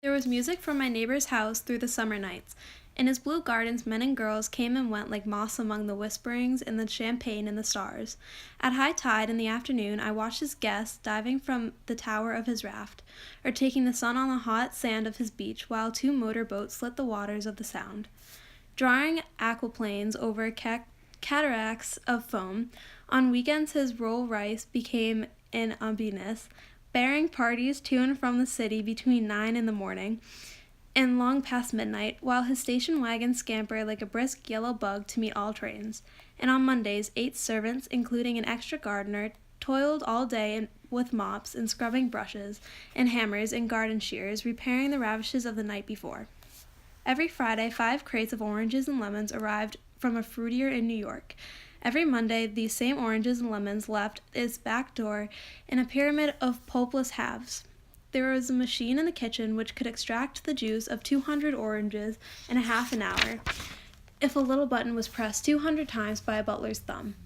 There was music from my neighbor's house through the summer nights. In his blue gardens, men and girls came and went like moths among the whisperings and the champagne and the stars. At high tide in the afternoon, I watched his guests diving from the tower of his raft, or taking the sun on the hot sand of his beach while two motor boats slit the waters of the Sound. Drawing aquaplanes over cataracts of foam, on weekends his roll rice became an ombinus, bearing parties to and from the city between 9 in the morning and long past midnight, while his station wagon scampered like a brisk yellow bug to meet all trains. And on Mondays, 8 servants, including an extra gardener, toiled all day with mops and scrubbing brushes and hammers and garden shears, repairing the ravages of the night before. Every Friday, 5 crates of oranges and lemons arrived from a fruitier in New York. Every Monday, these same oranges and lemons left its back door in a pyramid of pulpless halves. There was a machine in the kitchen which could extract the juice of 200 oranges in a half an hour if a little button was pressed 200 times by a butler's thumb.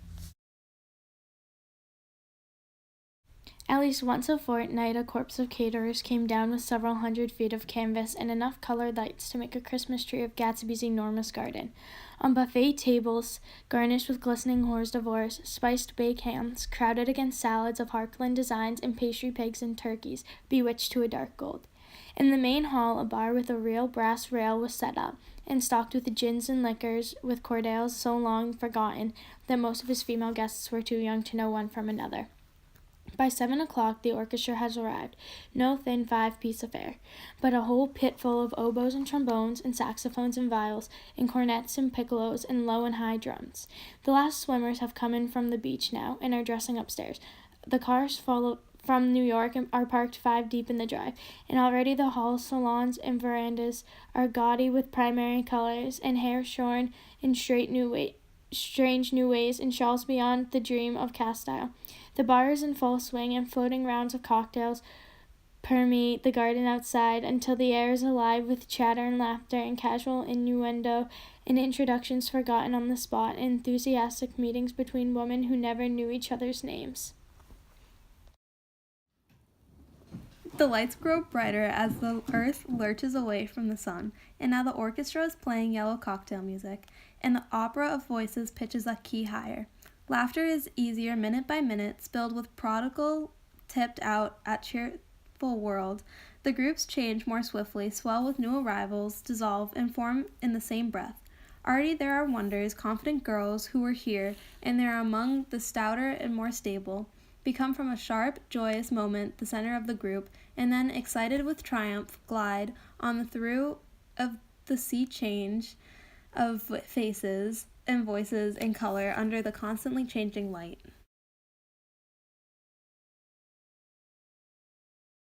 At least once a fortnight, a corps of caterers came down with several hundred feet of canvas and enough colored lights to make a Christmas tree of Gatsby's enormous garden. On buffet tables, garnished with glistening hors d'oeuvres, spiced baked hams, crowded against salads of Harkland designs and pastry pigs and turkeys, bewitched to a dark gold. In the main hall, a bar with a real brass rail was set up, and stocked with gins and liquors, with cordials so long forgotten that most of his female guests were too young to know one from another. By 7 o'clock, the orchestra has arrived, no thin 5-piece affair, but a whole pit full of oboes and trombones and saxophones and viols and cornets and piccolos and low and high drums. The last swimmers have come in from the beach now and are dressing upstairs. The cars from New York are parked 5 deep in the drive, and already the halls, salons, and verandas are gaudy with primary colors and hair shorn in strange new ways and shawls beyond the dream of Castile. The bar is in full swing, and floating rounds of cocktails permeate the garden outside until the air is alive with chatter and laughter and casual innuendo and introductions forgotten on the spot and enthusiastic meetings between women who never knew each other's names. The lights grow brighter as the earth lurches away from the sun, and now the orchestra is playing yellow cocktail music, and the opera of voices pitches a key higher. Laughter is easier minute by minute, spilled with prodigal tipped out at cheerful world. The groups change more swiftly, swell with new arrivals, dissolve, and form in the same breath. Already there are wonders, confident girls who were here, and they are among the stouter and more stable, become from a sharp, joyous moment the center of the group, and then, excited with triumph, glide on the through of the sea change of faces and voices and color under the constantly changing light.